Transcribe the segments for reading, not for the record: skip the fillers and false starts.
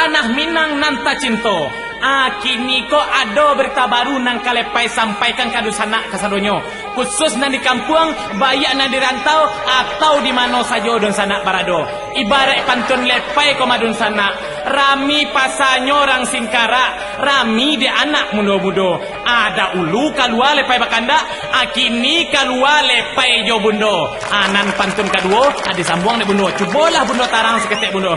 Tanah Minang nanta cinto. Kini ko ado berita baru nang kalepai sampaikan kadu sanak kasadonyo. Khusus nang di kampung, bayak nang di rantau atau di mana saja don sanak barado. Ibarat pantun lepai ko madun sanak. Rami pasanyo orang singkara, rami di anak mudo-mudo. Ada ulu kalua lepai bakanda, kini kalua lepai jo bundo. Anan pantun kedua, ada sambung de bundo. Cubalah bundo tarang seketek bundo.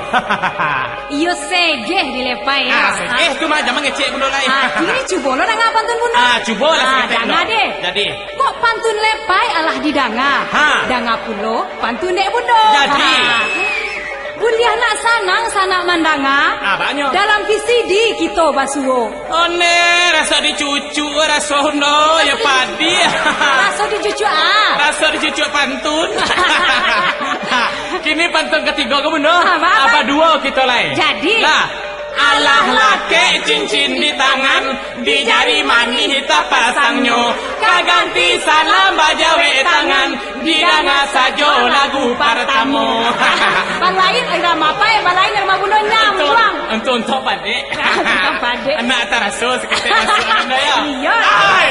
Iyo segeh di lepai ya. Segeh tu mah jangan ngecek bundo lain. Kini cuba lo nang pantun bundo. Cubalah seketek bundo. Danga deh. Jadi. Kok pantun lepai alah di danga. Danga pulo pantun dek bundo. Jadi. Kuliah nak sanak mandanga. Banyak. Dalam VCD kita basuo. Oh ne, rasa dicucu, rasa no, ya padi. Rasa dicucu Rasa dicucu pantun. Kini pantun ketiga kamu no. Apa dua kita lain? Jadi. Lah. Alah lake cincin di tangan, di jari mani kita pasangnya. Kaganti salam bajawe tangan, di danga sajo lagu pertama. Balain irama apa ya? Balain irama bundo nyambang. Untuk padek. Padek. Anak taraso seketek masuk anda ya. Iya. Hai.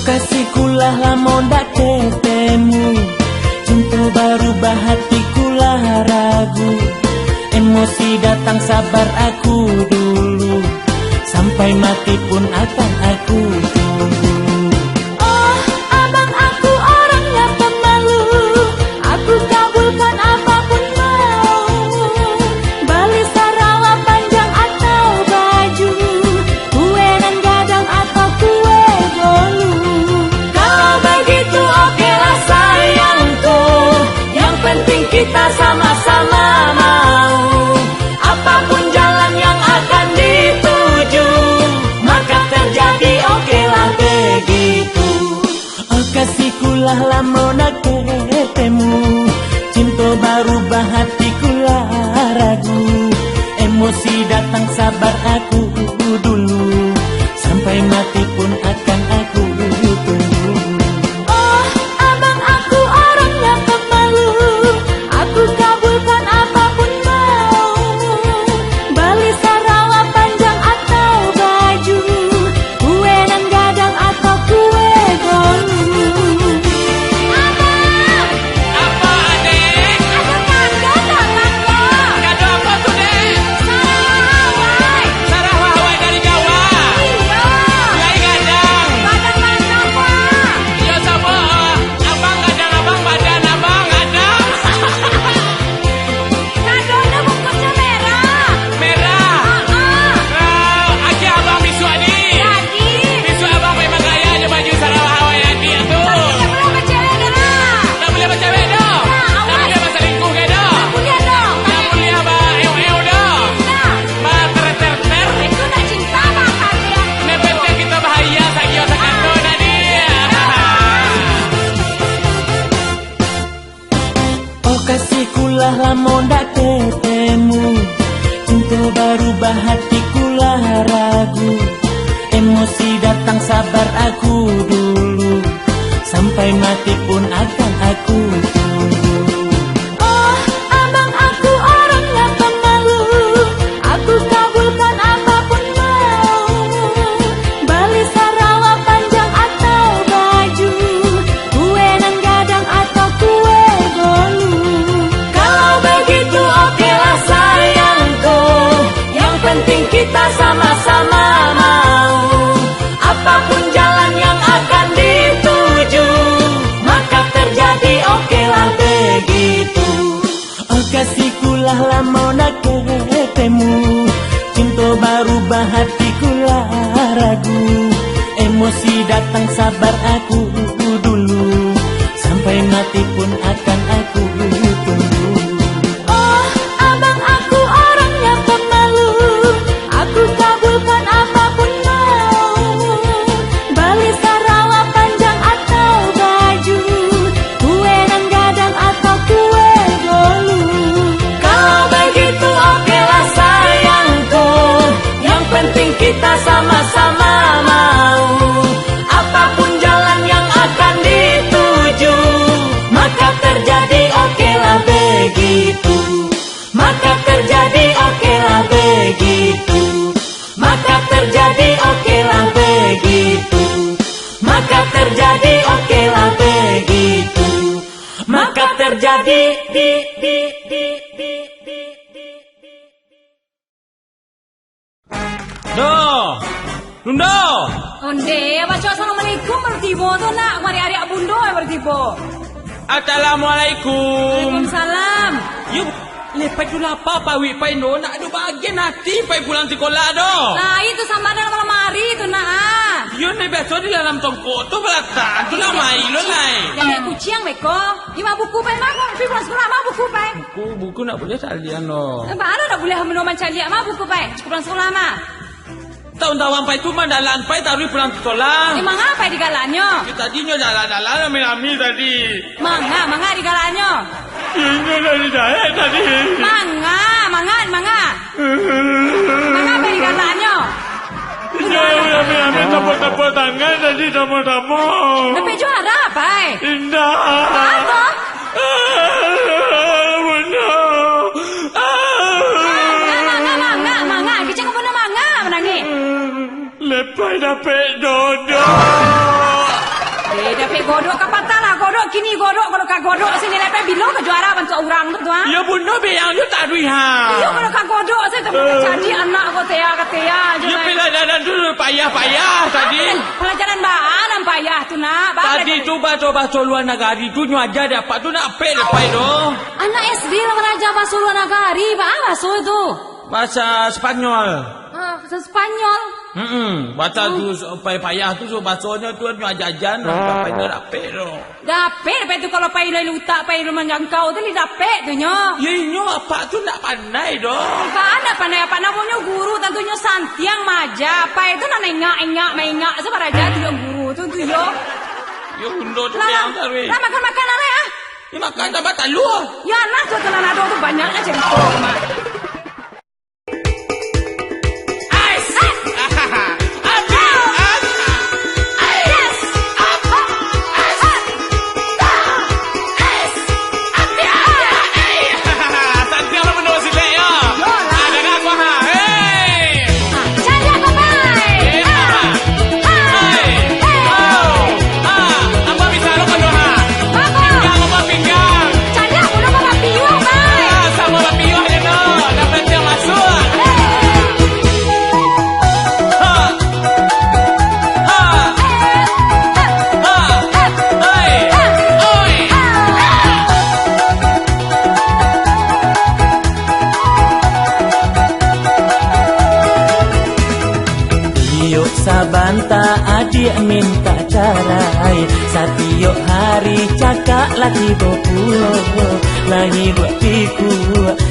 Kasihkulah lamun dak ketemu, cinta berubah hatiku lah ragu. Emosi datang sabar aku dulu, sampai mati pun akan aku tunggu. Oh abang aku orangnya pemalu, aku kabulkan apapun mau. Bali Sarawak panjang atau baju, kue dan gadang atau kue bolu. Kita sama-sama mau, apapun jalan yang akan dituju, maka terjadi okelah begitu. Oh kasihkulah lamun ketemu, cinta berubah hatiku lah ragu. Emosi datang sabar aku dulu, sampai mati pun akan aku tunggu. Oh abang aku orangnya pemalu, aku kabulkan apapun mau. Bali Sarawak panjang atau baju, kue dan gadang atau kue bolu. Abang! Apa adek? Ada kado dalam lo. Kado apa tuh dek? Sarawak. Sarawak dari Jawa. Iya. Mulai gadang. Badan mana pak? Iya sama. Abang gadang abang badan abang ada. Kadonya bungkusnya merah. Merah. Aki abang bisu adi. Jadi. Bisu abang memang gaya aja baju Sarawak Hawaii adi tuh. Belum bercewek dah. Tak boleh baca wedo. Tak boleh bahasa lingkuh ke do. Kuliah dong. Tak boleh ba eo do. Ba ter. Itu udah cinta makan ya. Nepete kita bahaya sagio sakando tadi. Oh kasihkulah lamun dak ketemu, cinta berubah hatiku lah ragu. Emosi datang sabar aku dulu, sampai mati pun akan aku tunggu. Oh abang aku orangnya pemalu, aku kabulkan apapun mau. Bali Sarawak panjang atau baju, kue dan gadang atau kue bolu. Kalau begitu okelah sayangku, yang penting kita sama-sama mau. Apapun jalan yang akan dituju, maka terjadi okelah begitu. Oh kasihkulah lamun ketemu, cinta berubah hatiku lah ragu. Emosi datang sabar aku dulu, mati pun akan aku tunggu. Oh, abang aku orangnya pemalu, aku kabulkan apapun mau. Bali Sarawak panjang atau baju, kue nan gadang atau kue bolu. Kalau begitu okelah sayangku, yang penting kita sama-sama mau. Apapun jalan yang akan dituju, maka terjadi okelah begitu. Maka terjadi okelah begitu. Maka terjadi okelah begitu. Maka terjadi okelah begitu. Maka terjadi Doh, Lundo. Onde, baca assalamualaikum bertibo tu nak mari adik bundo bertibo. Assalamualaikum. Waalaikumsalam. Yuk, lepai tu apa wi pai no nak ada bagian nanti pai pulang sekolah doh. Nah, itu sama dalam lemari tu nak. Yo ni biasa di dalam tongkok tu belakang tu lah mai lo lai. Jangan kucing beko. Ima buku pai mak pergi pulang sekolah mak buku pai. Buku nak boleh salian no. Baru dah boleh minuman calik mak buku pai. Cukup pulang sekolah mak. Tahun-tahun pai tu mandalan pai taruh pulang sekolah. Emang apa di galanyo? Kita tadinya jalan-jalan rame-rame tadi. Mangga di galanyo. Ini dari saya tadi. Mangga apa di galanyo? Rame-rame tepuk-tepuk tangan tadi sama-sama. Tapi juara pai. Indah. Apa? Benar. Mangga. Kecil kau pernah mangga menangis. Lepai dapat dodok. Dapat godok ke patah lah. Godok kini godok. Kalau kak godok sini lepai bilo ke juara bantu orang tu tuan. Ya bunda yang tu tak duit ha. Iyo kalau kak godok saya tak boleh jadi anak kau tea. Ya pelajaran tu payah tadi. Pelajaran bahan payah tu nak. Tadi tu bahasa luar negara tu aja dapat tu nak pay lepai tu. Anak SD lah belajar bahasa luar negara. Bahasa itu. Bahasa Spanyol. Bahasa Spanyol. Baca tu payah tu bahasanya tu jajan dapat dapat tu. Dapat tu kalau pai lai lutak pai rumah jangkau tu ni dapat tu nyo. Ya inyo apa tu nak pandai doh. Apa pandai apa namanya guru tentunya santiang maja. Pai tu nak engak maingak sebaraja tu yang guru tu yo. Yo undo tu yang tarui. Lah makan are ah. Ni makan dapat telur. Ya nak tu telan ada tu banyaknya cerita mak. Sabanta adik minta carai, satiap hari cakap lagi berpulau. Lahir waktiku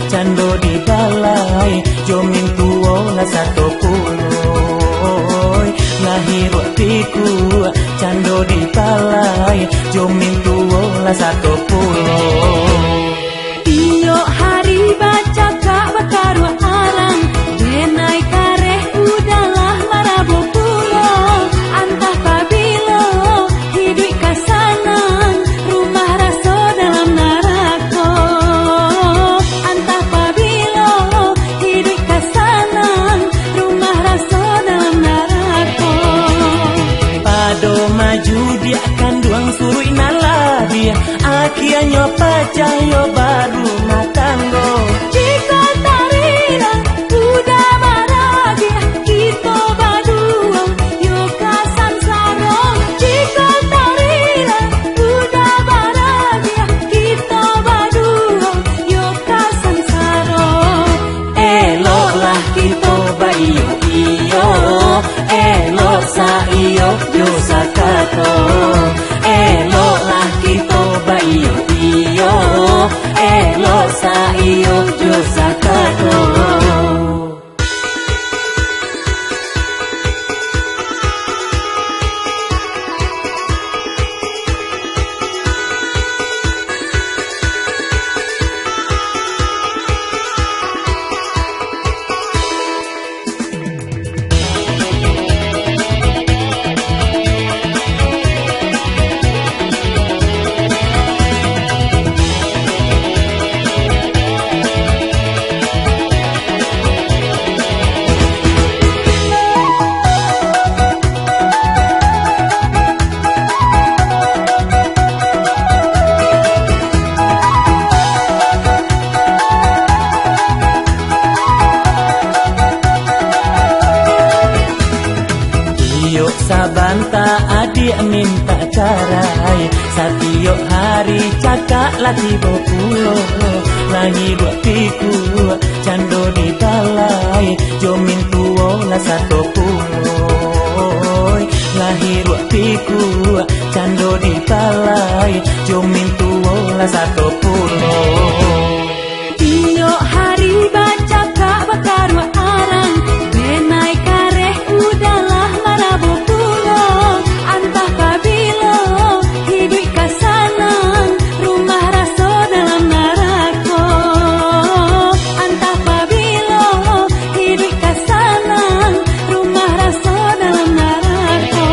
cando di balai, jomin tua lah 10. Lahir waktiku cando di balai, jomin tua lah 10. Tiap hari baca kak bakaru arang, denai kareh udahlah marabu. Maju dia akan duang suruh inalah dia. Akhirnya percaya tiba pulo lahir waktiku cando di balai jomin tuo la satu pulo lahir waktiku cando di balai jomin tuo la satu pulo Iyo hari baca kak bakar wa arang benai kareh udahlah marabu pulo antah kabilo hidup kasanang rumah raso dalam neraka antah kabilo hidup kasanang rumah raso dalam neraka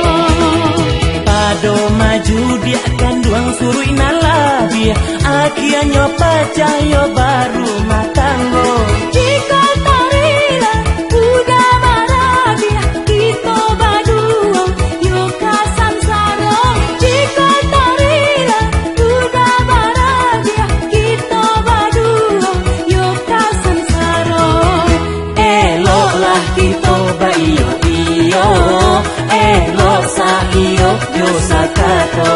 pado maju dia akan duang suruh inalabi akhirnya pacayo baru matanggo jika tarila udah maradia kita badua yo kasamsara jika tarila udah maradia kita badua yo kasamsara eloklah kita bayo iyo elok sa iyo yo sakato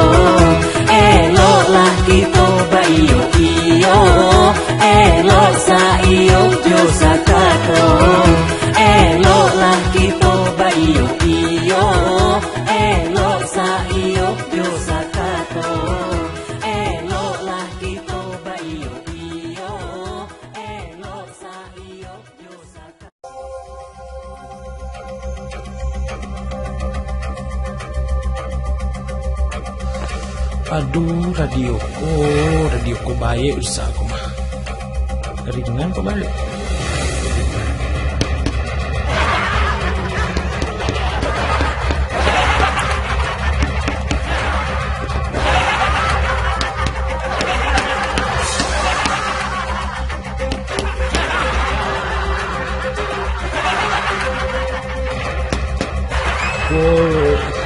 eloklah kita bayo iyo elok sa iyo yo sakato eloklah kita bayo iyo elok sa iyo yo sakato eloklah kita bayo iyo elok sa iyo yo sakato Aduh, radioku baik usah aku mah. Dari dengan kau balik.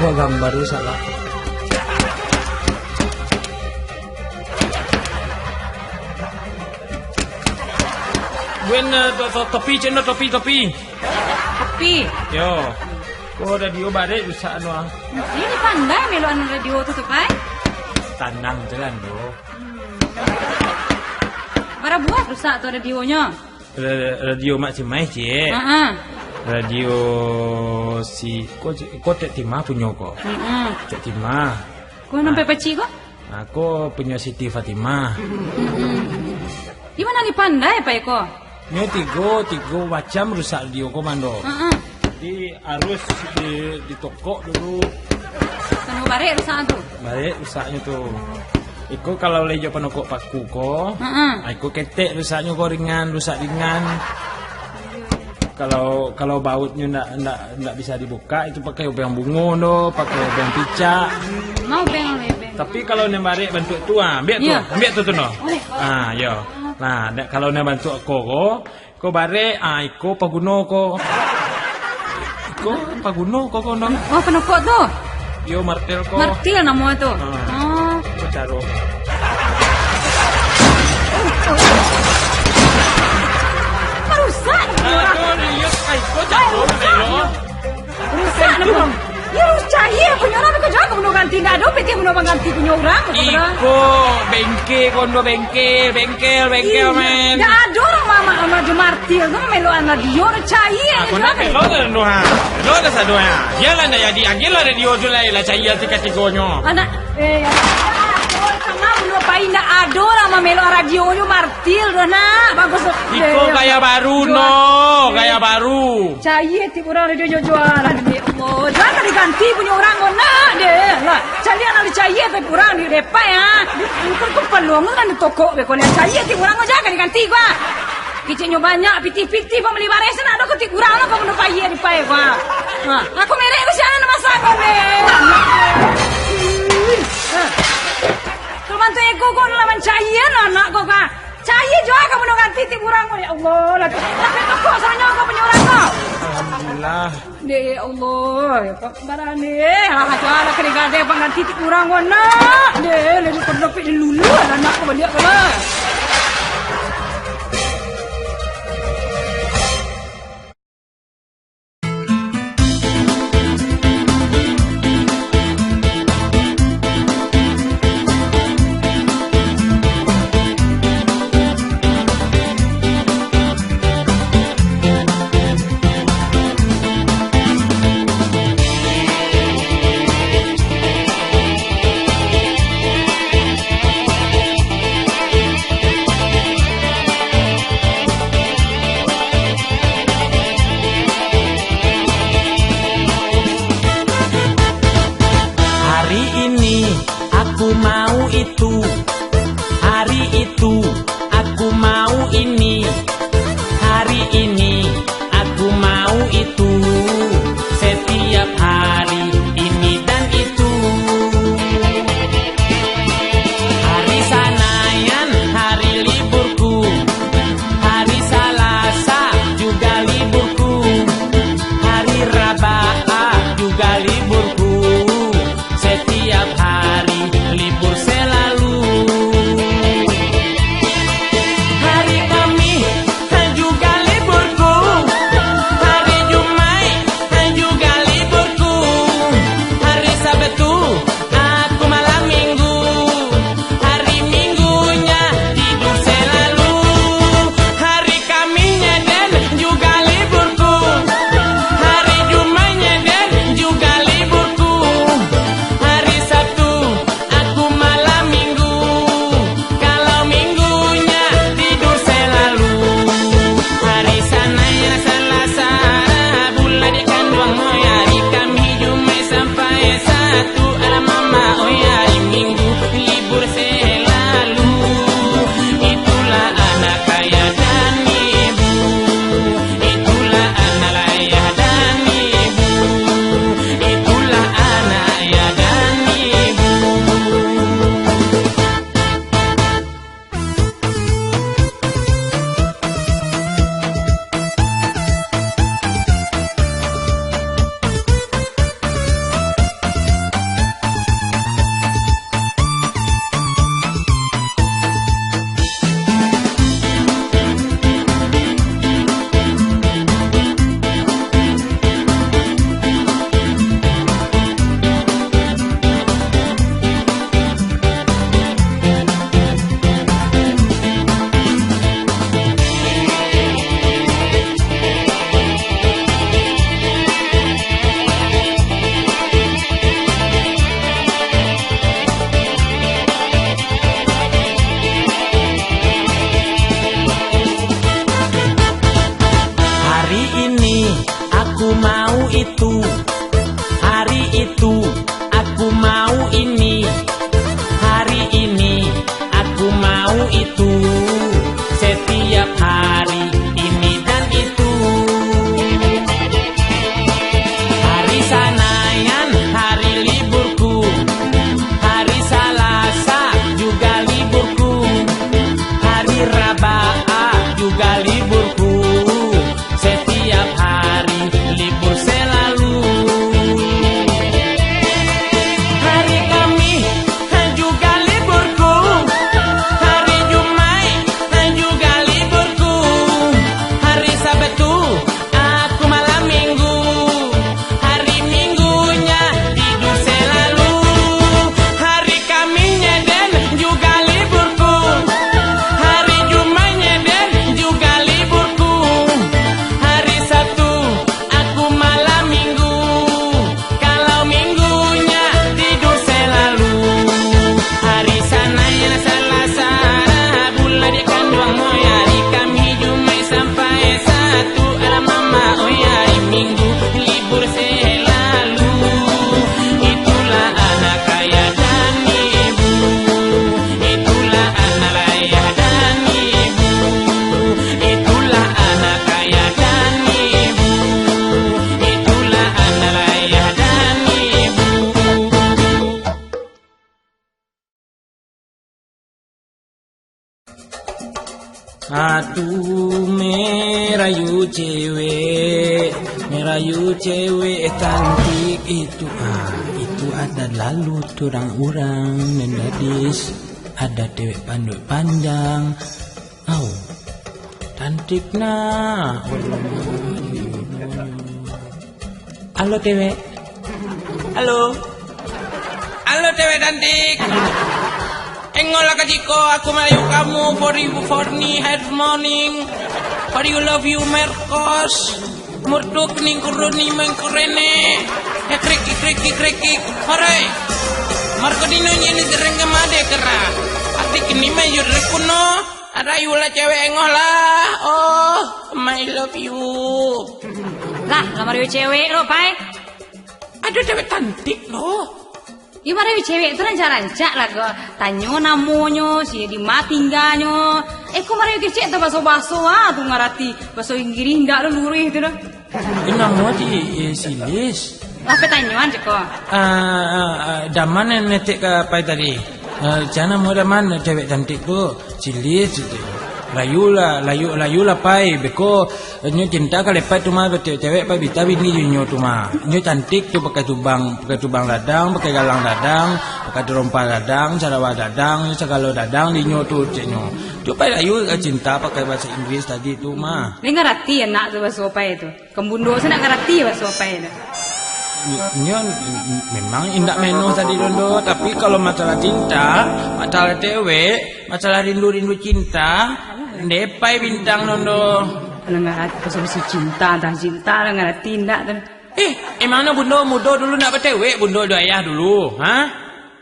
Kau gambar salah. Wen topi cendo topi. tapi Yo. Ko radio bare usah anu ah. ini pandai melo anu radio tu pai Tanang jalan do. para buat rusak tu radionya Radio mak cemai cik. Radio si ko tek timah punya ko. Tek timah. kau nampai peci kok Aku punya Siti Fatimah. di mana ni pandai pai kok Ini tiga macam rusak radio komando. Jadi harus di toko dulu. Tunggu bare rusak tu. Baik rusaknya tuh. Iko kalau lejo penokok paku ko. Iko ketek rusaknya ko ringan. Kalau bautnya ndak bisa dibuka itu pakai obeng bungo do, pakai obeng picak. Mau beng lebeng. Tapi kalau nembare bentuk tu ambil tu no. Yo. Nah, kalau nak bantu ko bare iko paguno ko. Iko paguno ko kono. Oh, penokok tu. Yo martel ko. Martil nama tu. Oh. Caro. Rusak. Ko caro lo. Rusak tu. Ya cahaya punya orang ke jaga punya ganti ndak ada peti punya ganti punya orang. Iko bengkel men. Ndak ada orang mama sama di martil tu melo anak dia cahaya. Aku nak melo dah doa. Lo dah sadoa. Yalah ndak jadi agila radio tu lah cahaya tiga-tiganya. Anak sama punya pai ndak ada orang melo radio tu martil dah nak. Bagus. Iko gaya baru no, gaya baru. Cahaya ti orang radio jualan ni. Allah, jangan diganti punya orang nak deh. Lah, cahaya nak cahaya tapi orang di depan ya. Bukan kau peluang kan di toko be kau cahaya ti orang jangan diganti gua. Kiciknya banyak, piti-piti pembeli barisan ada ketik kurang lah kau mendapat iya di payah gua. Aku merek bersama nama sangat deh. Kalau bantu ego kau lawan cahaya anak kau kah? Cahaya juga kamu nak ganti ti kurang ya Allah. Tapi toko soalnya kau punya orang kau. Alhamdulillah. Ya Allah, ya Pak barang ni. Lah ada kerigade pengganti ti kurang kau nak. Deh, lebih kau lulu anak kau balik kau lah. itu, hari itu aku mau ini, hari ini aku mau itu, setiap hari ini dan itu. Hari Senin hari liburku, hari Selasa juga liburku, hari Raba'a juga liburku, setiap hari libur selalu. Hari Kamis juga liburku, hari Jumat juga liburku, hari Sabtu aku malam minggu, hari Minggunya tidur selalu. Hari Kamisnya dan juga liburku, hari Jumatnya dan juga liburku, hari Sabtu aku malam minggu, kalau Minggunya tidur selalu. Hari Senin Selasa Rabu dia kandung oh ya, hari Kamis Jumat sampai Sabtu alam mama oh ya, hari Minggu libur selalu. Itulah anak kaya dan ibu, itulah anak ayah dan ibu, itulah anak kaya dan ibu, itulah anak ayah dan ibu. Aduh merayu cewek cantik itu, itu ada lalu orang-orang dan gadis, ada cewek panduk panjang, cantik nah. Halo cewek, halo cewek cantik. Engola kajiko, aku merayu kamu for you for me head morning, for you love you merkos, murtuk ning kuruni mengkurene, ya kriki, hore, marko dino nyeni dereng kemade kera, arti kini mayur rekuno, arayu lah cewek engola, oh my love you. Lah, lamar cewek lo, Pai. Ada cewek cantik loh. Gimana cewek itu rancak lah ke tanyo namonyo si di matingganyo. Kok mari kecek tuh baso-baso tuh ngarati baso Inggris ndak lu lurih itu dah. Namo di silis. Apa tanyoan ceko? Daman netek ke apa tadi? Jana mau daman cewek cantik tuh silis gitu. Layu lah pai beko nyo cinta kali pai tu mah cewek pai bita bini nyo tu mah nyo cantik tu pakai tubang ladang, pakai galang ladang, pakai rompa ladang, sarawa ladang, segala ladang di nyo tu nyo tu pai layu cinta pakai bahasa Inggris tadi tu mah. Ni ngarati enak tu bahasa pai itu. Kembundo saya nak ngarati bahasa pai itu. Nyo memang indak menu tadi dondo, tapi kalau masalah cinta, masalah cewek, masalah rindu cinta, depai bintang dondo. Kalau ngarati bahasa cinta lah ngarati indak tu. Emangnya bundo mudo dulu nak bercewek, bundo do ayah dulu, ha?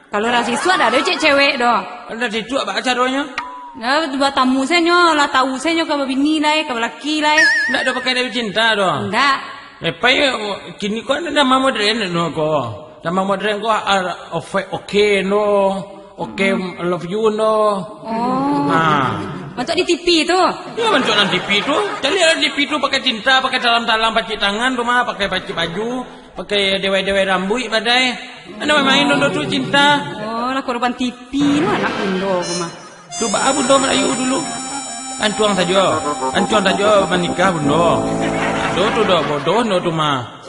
Kalau rasi siswa ada cewek doh. Ada situ apa caranya? Nah, buat tamu saya nyo, lah tahu saya nyo kalau bini lah, kalau laki lah. Ndak ada pakai dari cinta doh. Ndak. Pai kini kau ada nama modern no ko. Nama modern ko okay no. Okay, love you no. Oh. Macam di TV tu. Ya macam di TV tu. Jadi ada di TV tu pakai cinta, pakai dalam-dalam pakai tangan rumah, pakai baju, pakai dewai-dewai rambut badai. Anda main dondo tu cinta. Oh, lah korban TV no anak bundo mah. Coba bundo Melayu dulu. Ancuang saja menikah bundo. Aduh tu dah bodoh no tu mah.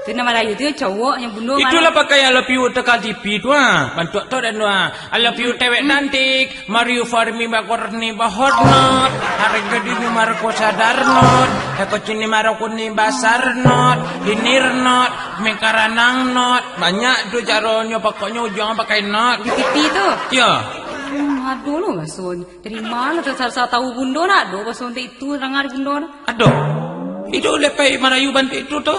Tu nama Melayu tu cowok yang bundo. Itulah pakai I love you tekal TV tu bantu tu dan I love you tewek cantik. Mario Farmi bakorni bahornot. Harga dini marko sadarnot. Eko cini marko ni basarnot. Hinirnot, mengkaranang not. Banyak tu caranya pokoknya ujung pakai not. Di TV tu. Ya. Aduh lo bason. Dari mana saya tahu bundo nak? Aduh bason itu rangar bundo. Aduh. Itu lepai Melayu bantu itu tu.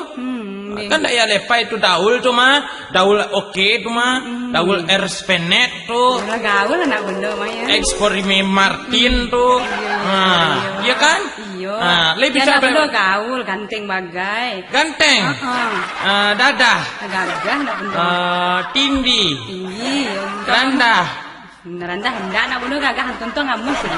Kan dak ya lepai itu daul tu mah. Daul oke tu mah. Daul erspenet tu. Lah gaul anak bundo mah ya. Ekspor Martin tu. Iya kan? Iya. Lebih Ya bisa nak gaul ganteng bagai. Ganteng. Dadah. Gagah nak bener. Tindi. Tinggi. Rendah. Rendah hendak nak bener gagah tonton ngamus sih.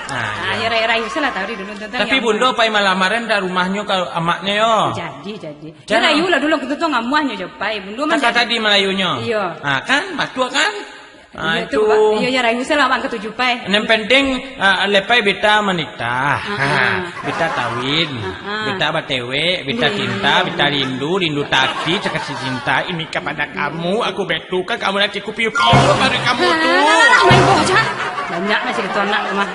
Nah, Ya rayu salah tahu di dulu tonton. tapi bundo pai malamaran dari rumahnya ke amaknya yo. Jadi. Ya Jangan. rayu lah dulu tonton ngamuahnya je pai. Bundo mah. Kata tadi Melayunya. Iya. Nah, kan matua kan? Nah, Iya itu. Iya ya rayu salah bang ketujuh pai. Yang penting lepai beta menikah, beta kawin, beta batewe, beta cinta, beta rindu taki, cekasih cinta ini kepada kamu, aku betu kan kamu nanti ku piu-piu baru kamu tuh. Main bocah. Banyak masih gitu anak rumah.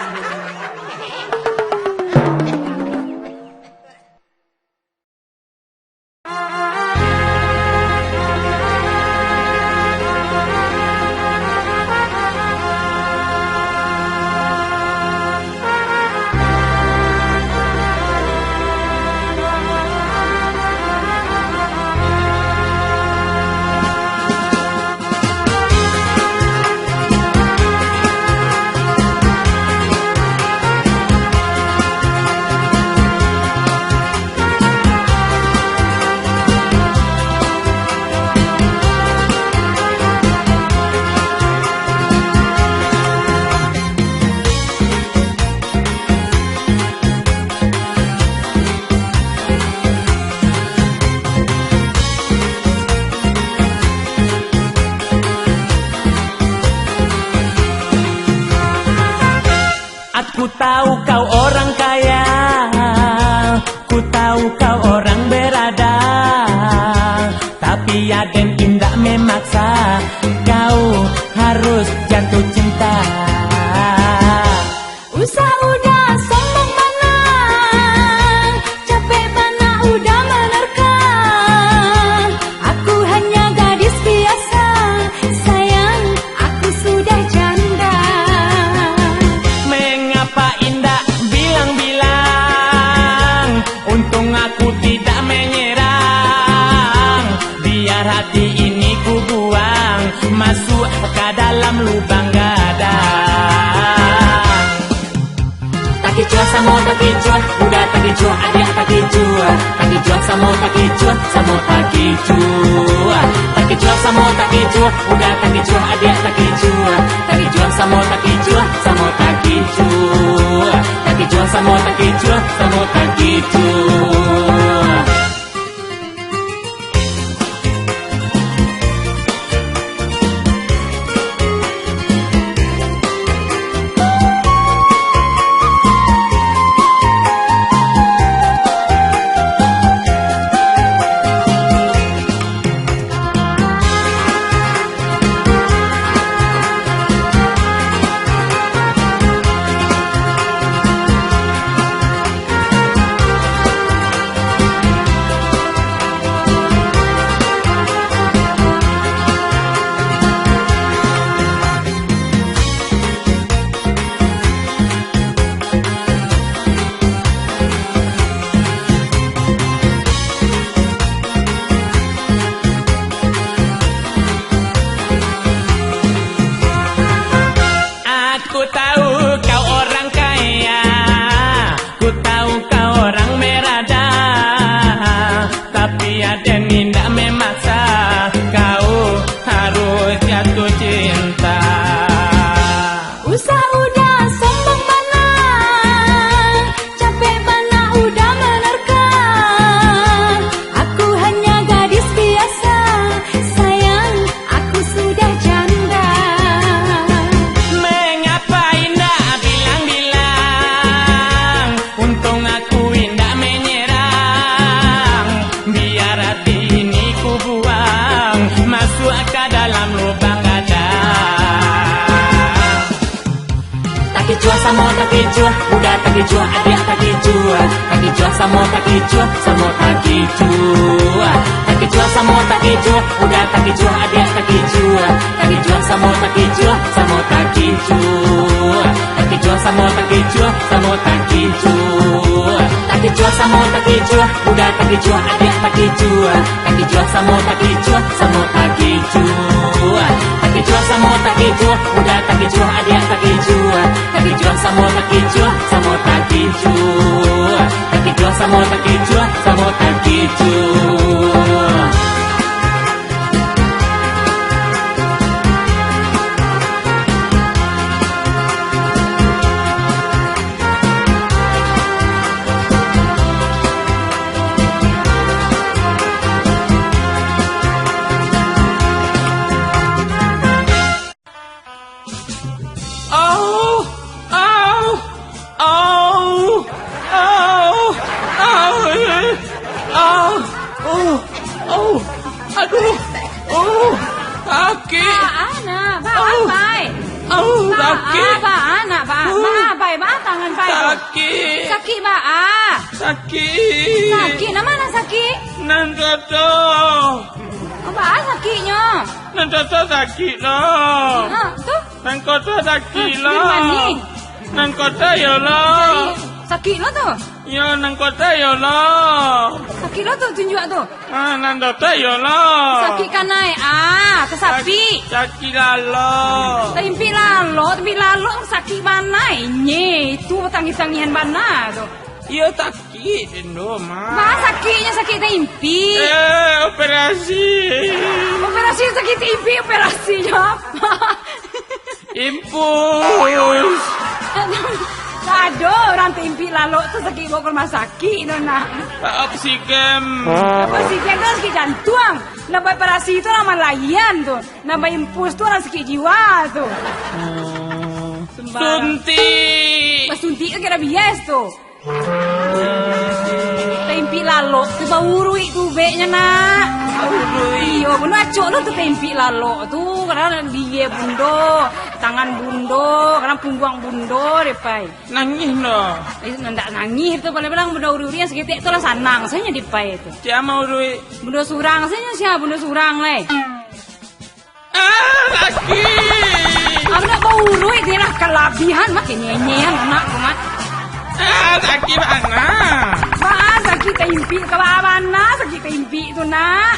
Aku tahu kau orang kaya, ku tahu kau orang berada, tapi Aden indah memaksa kau harus jatuh cinta. Usah udah sombong mana, capek mana udah menerka. Aku hanya gadis biasa, sayang aku sudah janda. Mengapa indah bilang-bilang, untung aku tidak menyerang. Biar hati ini ku buang, masuk ke dalam lubang gadang. Takijua samo takijua, udah takijua adik takijua. Takijua samo takijua, samo takijua. Takijua samo takijua, udah takijua adik takijua. Takijua samo takijua, samo takijua. Takijua samo takijua, samo takijua. Aku tahu kau orang kaya, ku tahu kau orang merada, tapi Aden tidak memaksa kau harus jatuh cinta. Usah udah sombong mana, capek mana udah menerka. Aku hanya gadis biasa, sayang aku sudah janda. Mengapa indah bilang-bilang, untung aku indah menyerang. Biar hati ini ku buang, masuk ke dalam lubang gadang. Takijua samo takijua, udah takijua adik takijua. Takijua samo takijua, samo takijua. Takijua samo takijua, udah takijua adik takijua. Takijua samo takijua, samo takijua. Takijua samo takijua, samo takijua. Takijua samo takijua, udah takijua adik takijua. Takijua samo takijua, samo takijua. Takijua samo takijua, udah takijua adik takijua. Takijua samo takijua, samo takijua. Takijua Samo tak kicua, samo tak kicua. Sakit. Anak, pai. Sakit. Anak, pai, tangan pai. Sakit. Sakit, Sakit. Sakit, nama mana sakit? Nan toto. Apa sakitnya? Nan toto sakit lah. Tuh. Nan kota sakit Di mana ni? lah. Nan kota ya lah. Sakit lo tuh. Ya nan kota ya lah. Sakit lo tuh tunjuk tuh. Nan toto ya lah. Sakit kan naik. Kesapi. Sakit lah. Tempi lalo sakit mana ini? Itu tangis-tangisan mana tuh? Ya sakit endo mah. Bah sakitnya sakit tempi. Operasi. Operasi sakit tempi operasinya apa? Impus. Aduh, orang tempi lalu tuh sakit bawa ke rumah sakit nona. Oksigen. Apa sih kan sakit jantung. Nambah operasi itu nama layan tuh. Nambah impus tuh orang sakit jiwa tuh. Suntik. Suntik kira bias tuh. Tempi lalu tuh bau itu beknya nak. Iya, benar acok lo tuh tempi lalu tuh karena dia bundo, tangan bundo, karena punggung bundo depai. Nangis no. Ndak nangis itu kalau bilang bundo uri yang segitu itu lah sanang saya depai itu. Siapa urui? Bundo surang saya siapa bundo surang leh. Sakit. Apa bau urui dia lah kelabihan makin nyenyehan anak kumat. Sakit mana? Sakit tempi mana sakit tempi itu nak.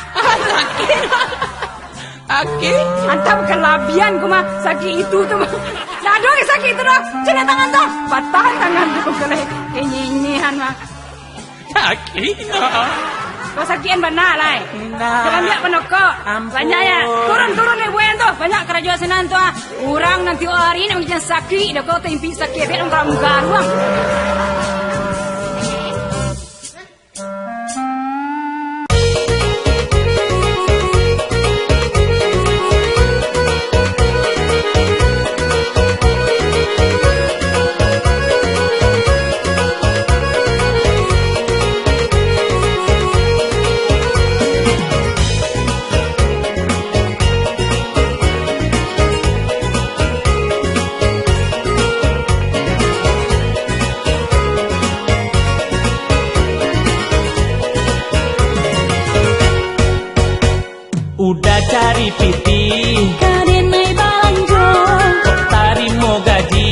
Sakit. Antap kelabian kuma sakit itu tuh. Nah dong sakit itu dong. Cina tangan tuh. Patah tangan tuh kalau nyenyehan mah. Sakit no. Kau sakitan banyak lah. Jangan biar penokok. Banyak ya. Turun nih buan tuh. Banyak kerajaan senan tuh. Orang nanti hari ini menjadi sakit. Dah kau tempi sakit. Biar orang garuang. Udah cari piti, Kadenai balanjo, tarimo gaji,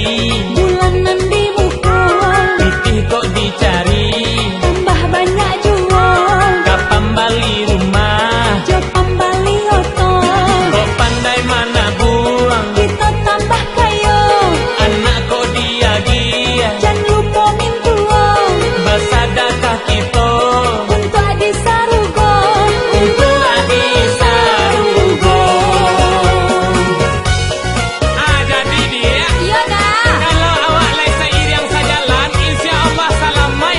bulanan dimukul, piti kok dicari, tambah banyak jual, kapan balik rumah, Jepang Bali otong, kok pandai mana buang, kita tambah kayo, anak kok dia, jangan lupa minta uang, basadakah kita, untuk adik sarugo, untuk adi sarugo. Jadi dia, iya dah. kalau awak lai seiring sajalan, insya Allah selamat.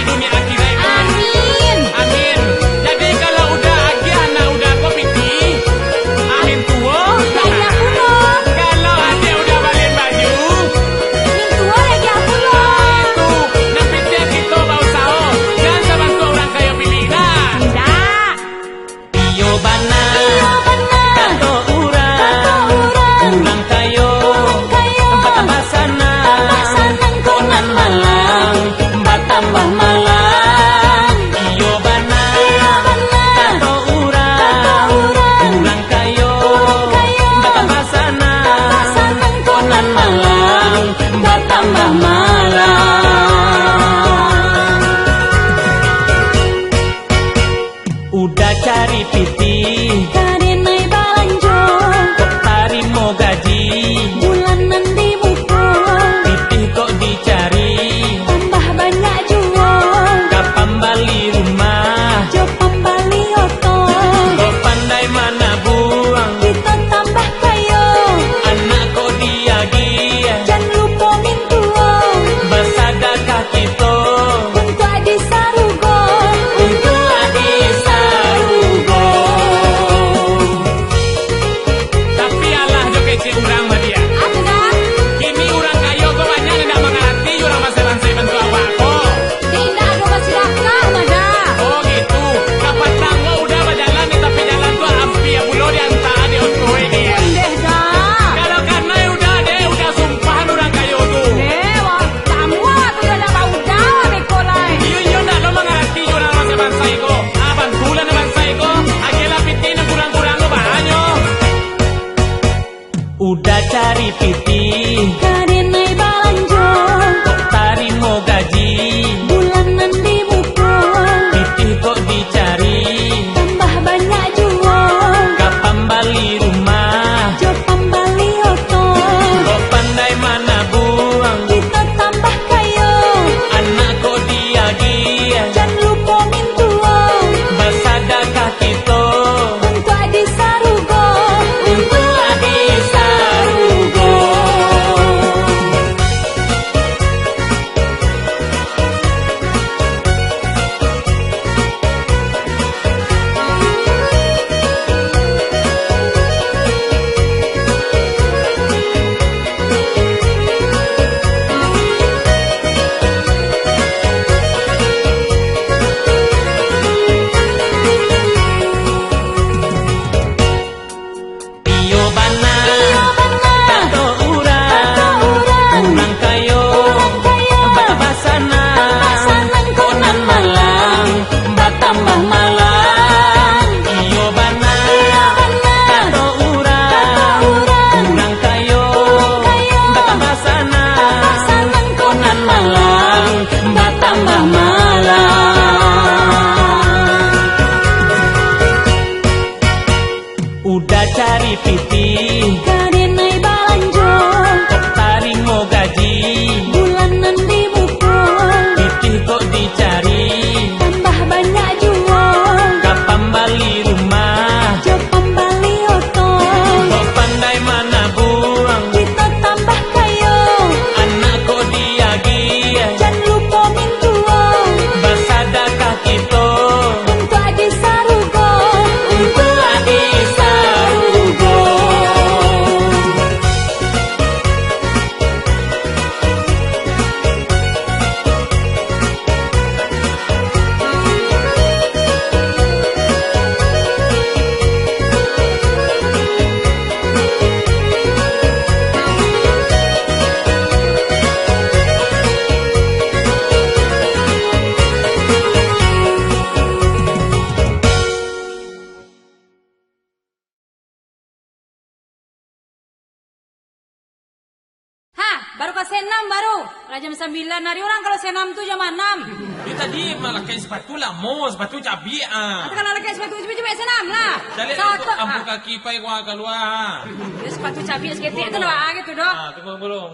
senam baru. Lah jam 9 hari orang kalau senam tuh jam 6. Dia tadi malah kain sepatu lah, mau sepatu cabi Atau kalau lagi sepatu cepet-cepet senam lah. Jadi Satu. ampu kaki pai gua keluar. Ya, sepatu cabi seketik itu lah gitu dong. Tunggu belum.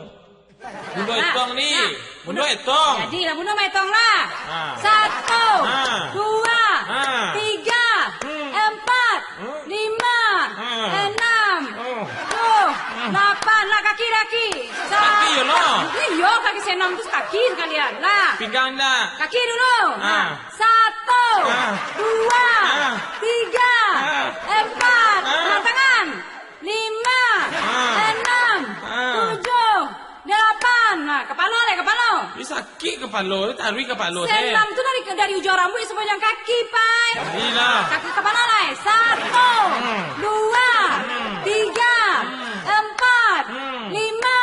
Bundo etong nih. Bundo etong. Jadi lah bunuh metong lah. Ah. 1, 2, Ah. 3, 4, 5, 6, 7, 8 lah kaki. Kaki ya lo. Iya kaki senam terus kaki sekalian lah. Pinggang dah. Kaki dulu. Ah. 1, Ah. 2, Ah. 3, Ah. 4, Ah. tangan. 5, Ah. 6, Ah. 7, 8. Nah, kepala. Dia sakit kepala, taruh kepala saya. Senam tu dari ujung rambut sepanjang kaki, Pai. Inilah. Kaki kepala lah. 1, 2, 3, 4, 5,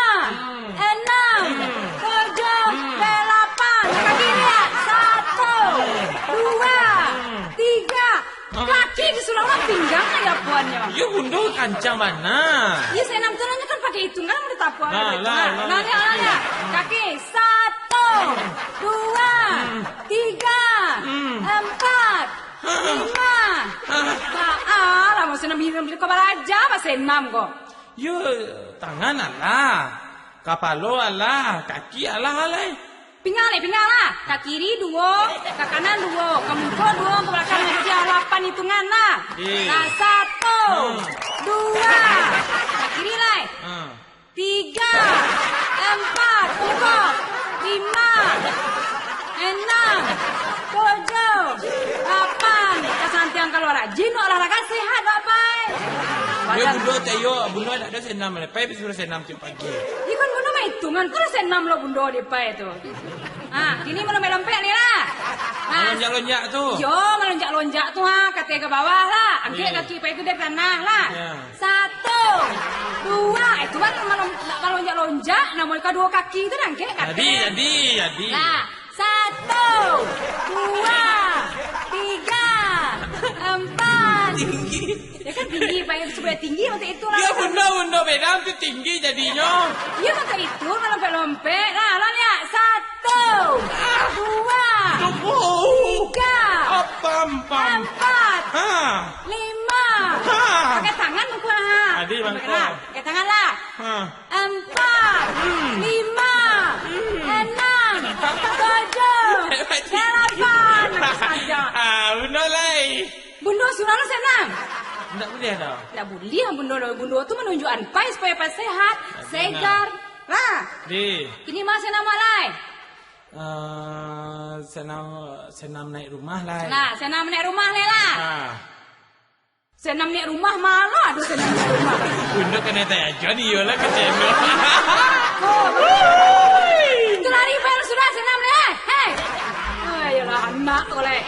6, 7, 8. Kaki lihat. 1, 2, 3. Kaki disuruh orang pinggang ya puannya. Ya bundo kancang mana? Ya senam tu nanya kan pakai hitung kan udah tapu. Lah. Nanya. Kaki 1, 2, 3, 4, 5. Lah mau senam hidup di kabar aja pas senam kok. Ya tangan alah, kepala alah, kaki alah. Pinggang lah. Kaki kiri 2, ke kanan 2, ke muka 2, ke belakang jadi 8 hitungan lah. Nah 1, 2, ke kiri lah. 3, 4, ke muka. 5, 6, 7, 8. Kesantian kalau rajin olahraga sehat Bapak. Ya bundo ada senam lepai suruh senam tiap pagi. Ini kan bundo mah hitungan, terus senam lo bundo di pai itu. Ah, ini melompat-lompat nih lah. Nah, Lonjak-lonjak tuh. yo melonjak-lonjak tuh ha, kaki ke bawah lah. Angkat kaki pai itu dari tanah lah. Ya. 1, 2, itu kan melonjak-lonjak, namun kedua kaki itu angkat kaki. Jadi. Nah, 1, 2, 3, 4. Ya kan tinggi, pengen supaya tinggi waktu itu lah. Ya bundo bedam tuh tinggi jadinya. Iya waktu itu melompat-lompat. Nah, lihat. 1, 2, Tunggu. 3, Pam. 4, Ha. 5. Ha. Pakai tangan mungkin ha. Adi, bangko. Nah, pakai tangan lah. Ha. 4, 5, 6, 7, 8. Saja. Bundo lai. Bundo suruh lo senam. Enggak boleh dah. Tidak boleh bundo tu menunjukkan pai supaya pai sehat, segar. Lah, Di. ini mah senam malai. Senam naik rumah lah. Nah, senam naik rumah lah. Senam naik rumah malah ada senam naik rumah. Bundo kena tanya Johnny yola kecendo. Itu lari pel sudah senam leh. Hei. Ayolah anak oleh.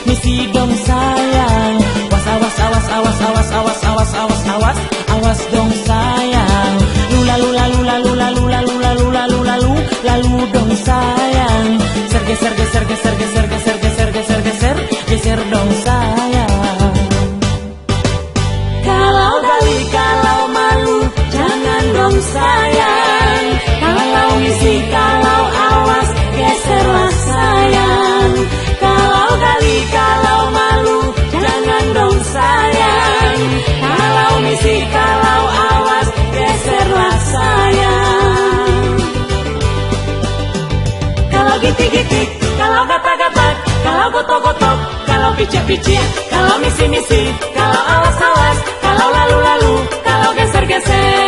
Misi dong sayang. Awas dong sayang. Lula geser geser geser geser geser geser geser geser geser dong sayang. Kalau gali, kalau malu, jangan dong sayang. Kalau misi, kalau awas, geserlah sayang. Kalau gali, kalau malu, jangan dong sayang. Kalau misi, kalau awas, geserlah sayang. Kalau gitik-gitik, kalau gatak-gatak, kalau gotok-gotok, kalau picik-picik, kalau misi-misi, kalau awas-awas, kalau lalu-lalu, kalau geser-geser.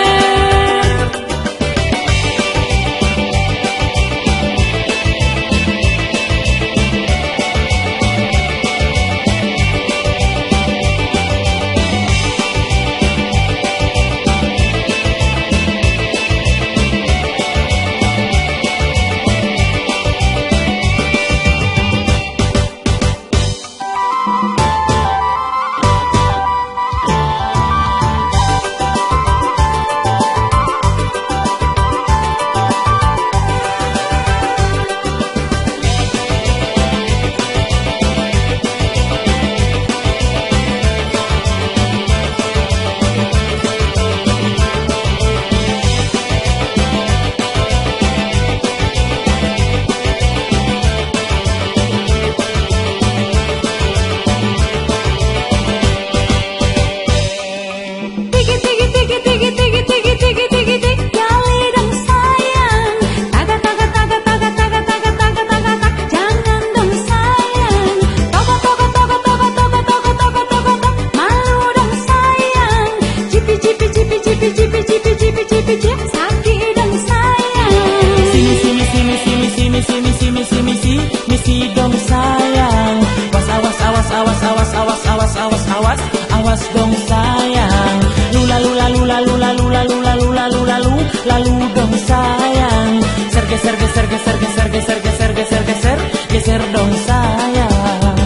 Awas dong sayang, lula lula lula lula lula lula lula lula lalu dong sayang, geser geser geser geser geser geser geser geser geser dong sayang.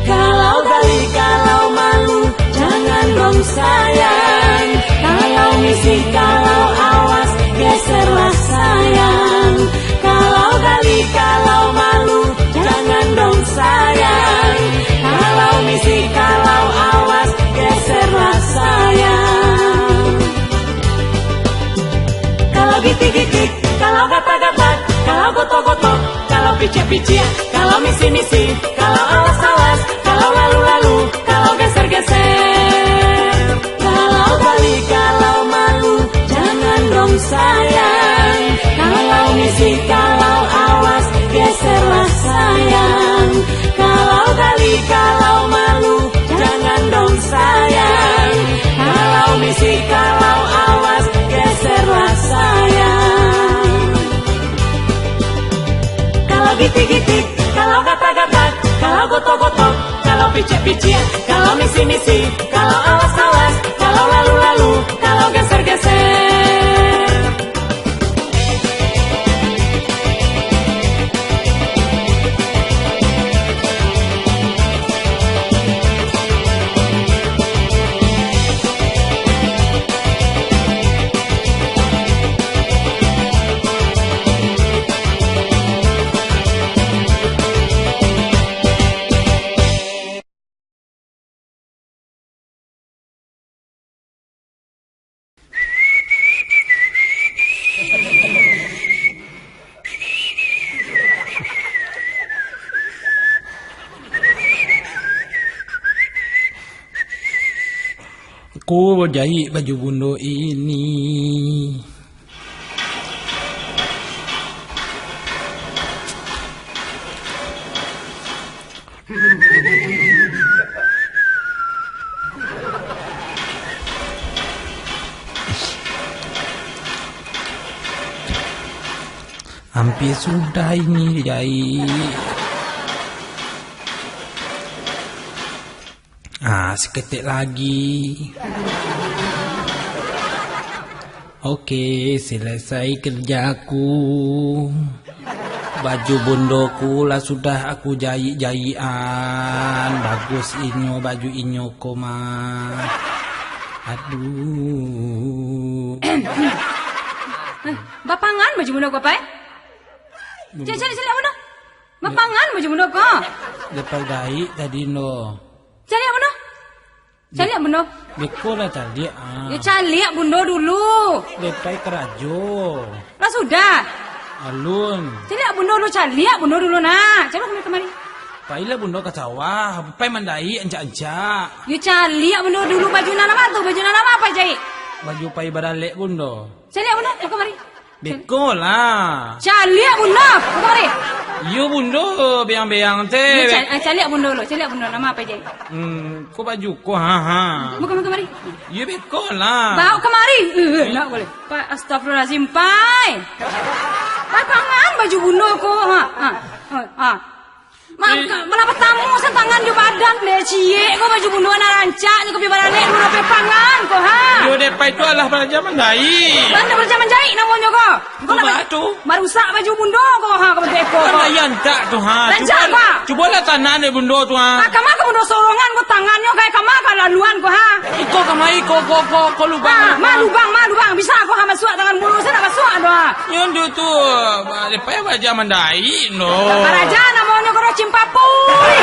Kalau gali, kalau malu, jangan dong sayang. Kalau misi, kalau awas, geserlah sayang. Kalau gali, kalau malu, jangan dong sayang. Kalau misi, kalau awas, geserlah sayang. Kalau gitik-gitik, kalau gatak-gatak, kalau gotok-gotok, kalau picik-picik, kalau misi-misi, kalau awas-awas, kalau lalu-lalu, kalau geser-geser. Kalau gali, kalau malu, jangan dong sayang. Kalau misi, kalau awas, geserlah sayang. Kalau gali, kalau malu, jangan dong sayang. Kalau misi, kalau awas, geserlah sayang. Kalau gitik-gitik, kalau gatak-gatak, kalau gotok-gotok, kalau picik-picik, kalau misi-misi, kalau awas-awas, kalau lalu-lalu, kalau geser-geser. Aku jahit baju bundo ini. Hampir sudah ini jahit. Seketik lagi. Oke, selesai kerjaku. Baju bondoku lah sudah aku jahit-jahitan. Bagus inyo baju inyo koma. Aduh. Bapangan baju bondo ko pa Cari apa dah? Mapangan baju benda kau. Lepas baik tadi no. Cari apa dah? Cari apa benda? Beko lah tadi Ya cari apa benda dulu. Lepas kerajo. Lah sudah. Alun. Cari apa benda dulu, cari apa benda dulu nak. Cari apa kemari? Pailah bundo ke sawah, pai mandai anjak-anjak. Ya cari apa benda dulu, baju nama tu, baju nama apa cari? Baju pai baralek bundo. Cari apa benda? Kemari. Beko lah. Cari apa benda? Kemari. Yo bundo beang-beang teh. Cari apa benda dulu, cari apa benda nama apa cari? Ko baju ko ha. Bukan kemari. Yo beko lah. Bawa kemari. Nak boleh. Pak astagfirullahalazim, pai. Pangan baju bunda ko. Ha. Kenapa tamu tangan di badan le cie ko baju bunda na rancak ni ko pi baralek dulu pe pangan ko ha. Yo depai tu alah belajar mandai. Mana belajar menjahit namanya ko. Ko batu. Merusak baju bunda ko ha ko beko. Pandayan tak tu ha. Cubalah tanah ni bundo tu ha. Kama ko bunda sorongan ko tangannya kayak kama ka laluan ko ha. Iko kamai ko lubang. Ma lubang bisa ko ha masuk tangan mulu saya nak masuk doa. Yo ndu tu depai belajar mandai no. Raja namanya ko cimpapuy.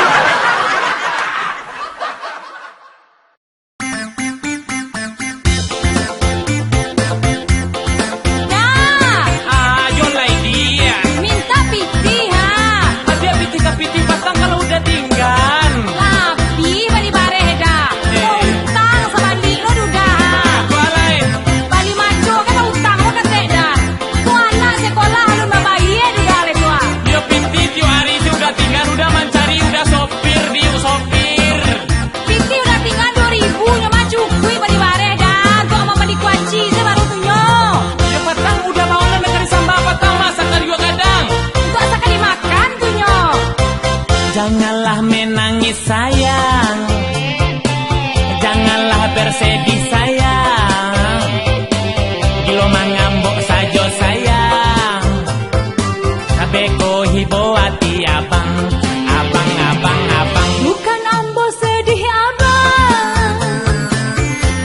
Janganlah menangis sayang, janganlah bersedih sayang, gilo mangambok sajo sayang, beko hibo hati abang. Bukan ambo sedih abang,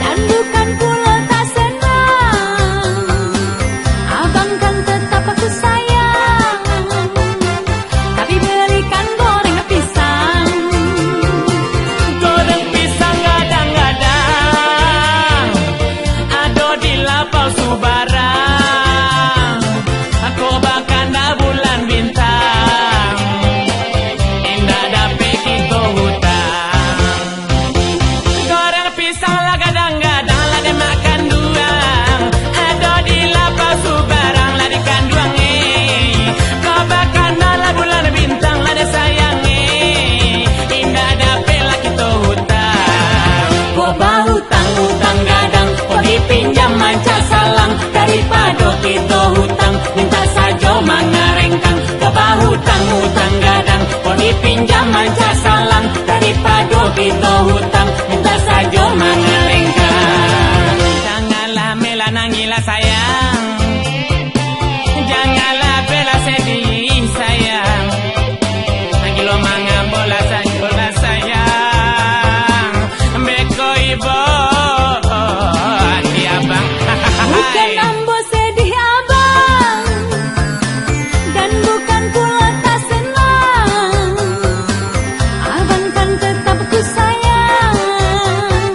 dan bukan pula tak senang, abang kan tetap aku sayang, tapi berikan goreng pisang. Goreng pisang gadang-gadang, ado di lapau subarang, aku bahkan dah bulan bintang, indah dapet kita hutang. Goreng pisang lah gadang-gadang, lah dia makan duang, ado di lapau subarang, lah di kanduang kau bahkan dah bulan bintang, lah dia sayang indah dapet lah kita hutang. Kau hutang gadang, kau dipinjam manca salang, daripada kita hutang minta saja mengerengkang. Kau hutang gadang, kau dipinjam manca salang, daripada kita hutang minta saja mengerengkang. Janganlah mela nangilah sayang, janganlah bela sedih sayang, nangilo mangambola sanjola sayang, beko ibo hati abang. Bukan ambo sedih abang, dan bukan pula tak senang, abang kan tetap ku sayang,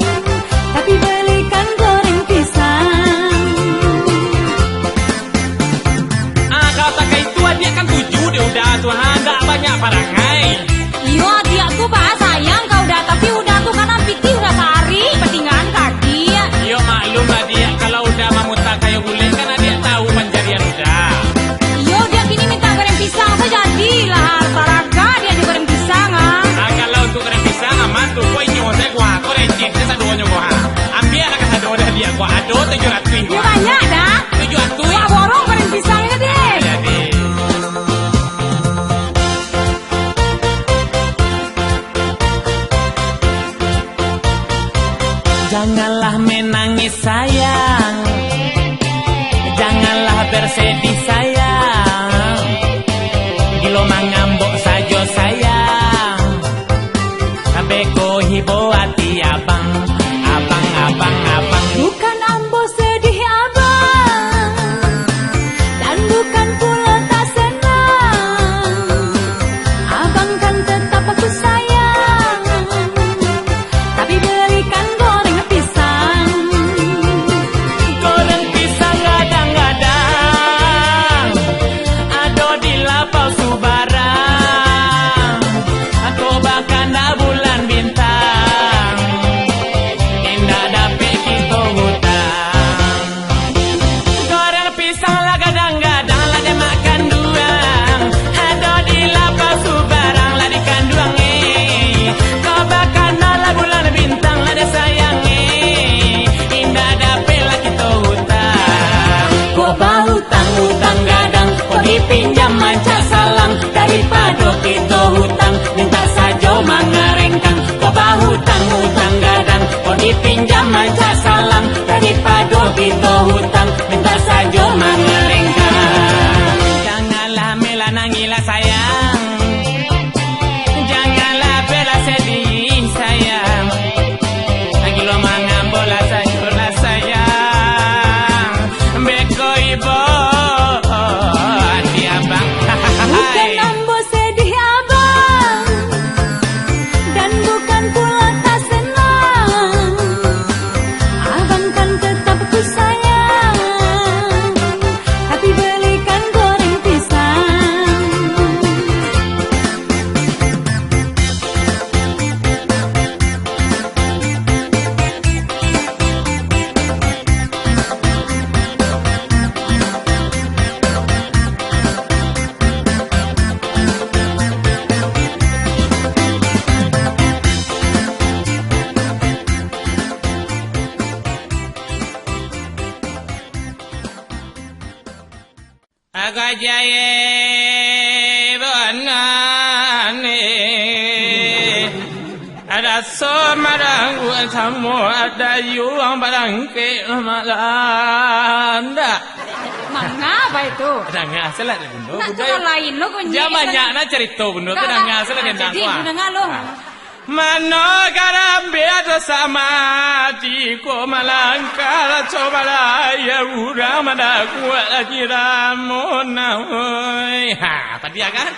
tapi belikan goreng pisang. Kalau tak kayak itu dia kan 7 dia udah tuh, nggak banyak parangai. Iyo dia tuh pak sayang kau udah tapi udah tuh karena piti udah sehari petinggan kaki. Yo maklum lah dia kalau udah mamuta kayak bule karena dia tahu pencarian udah. Iyo dia kini minta goreng pisang so jadilah harta dia di goreng pisang ah. Nah kalau untuk goreng pisang aman tuh kau ini saya gua kau receh saya saduanya gua. Ambil anak sadu udah dia gua ado 700 Ini gua. banyak dah. 700. Wah borong goreng pisangnya deh. Jadi janganlah menangis sayang, janganlah bersedih sayang, gilo mangambok sajo sayang, beko hibo hati abang. Bukan ambo sedih abang, dan bukan pula tak senang, manca salang daripada kita hutang minta saja mengerengkang kau hutang gadang kau dipinjam manca salang daripada kita hutang minta saja mengerengkang. Janganlah melanangilah sayang, janganlah bela sedih sayang, lagi lo mangambola sayang, beko ibu dia bang. Bukan ambo sedih abang, dan bukan pula tak senang. Abang kan tetap ku sayang, tapi belikan goreng pisang. Agak jaya banane, ada semarang buat semua ada yuang barang ke malanda. Mengapa itu? Ada ngasal ada bundo. Nak cara lain lo kau Banyak nak cerita bundo. Ada ngasal ada Jadi nangwa. dengar lo. Mano garambe ada sama di ko malangkara coba ya ura mana kuat lagi ramona. Ha, padia kan?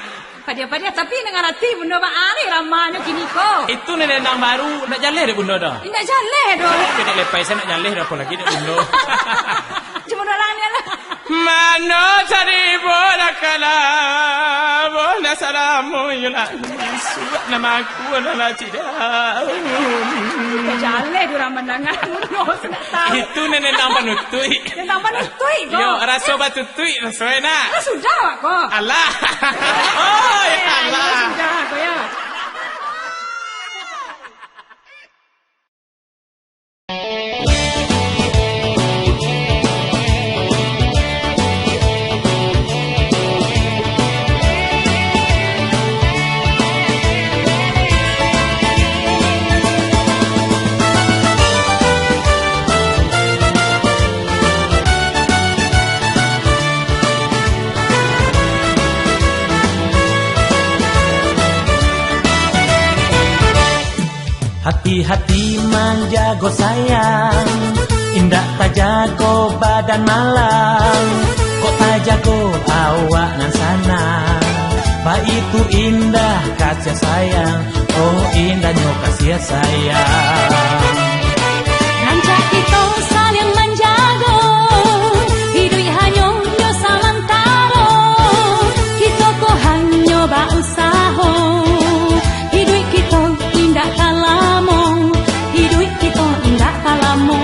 Padia tapi dengan hati bunda ba ali ramanya kini ko. Itu nenek nang baru nak jalan deh bundo dah. Indah jaleh doh. Kita lepas saya nak jalan dah apa lagi deh bundo. Cuma orang ni lah. Mano cari bola kala bola saramu yula suat nama aku adalah tidak. Jaleh tu ramah dengar. Itu nenek nang panutui. Yang tambah ni tui ko. Yo rasa batutui rasa enak. Sudah wak ko. Allah. Oh ya Allah. Sudah ko ya. Hati-hati menjago sayang, indah tak jago badan malang, kok tak jago awak nan sana. Ba itu indah kasih sayang, oh indahnya kasih sayang. Rancak kita saling menjago, hidup hanya yo samantara. Kita ko hanya ba usaha, hidup kita indah kalamo, hidup kita indah kalamo.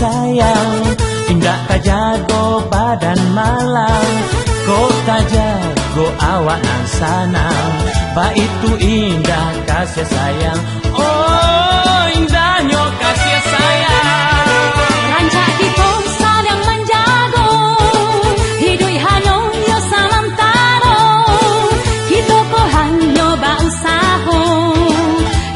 sayang, indah tak jago badan malang, kau tak jago awak nang sana, ba itu indah kasih sayang, oh indahnya kasih sayang. Rancak kita saling menjago, hidup hanya yo salam taro, kita ko hanya ba usaha,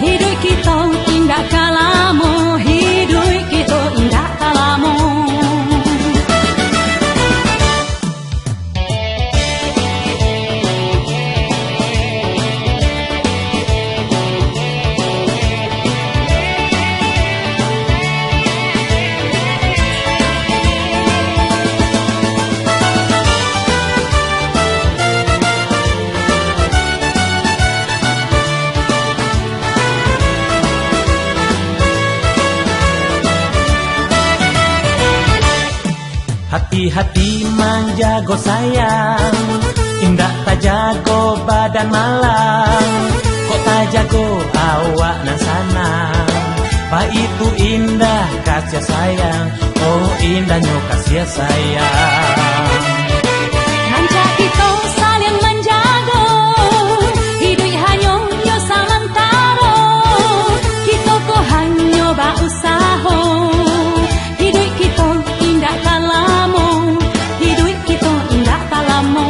hidup kita indah kalamo, hidup kita indah kalamo. hati-hati menjago sayang, indah tak jago badan malang, kok tak jago awak nan sanang. Pak itu indah kasih sayang, oh indahnya kasih sayang. Manja kita saling menjaga, hidup hanya yo samantara, kita ko hanya berusaha, hidup kita indah tak lama, hidup kita indah tak lama.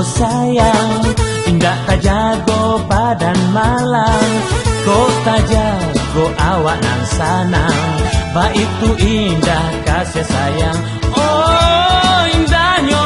Sayang, indah tak jago badan malang, kok tak jago awak nan sanang. Ba itu indah kasih sayang, oh indahnya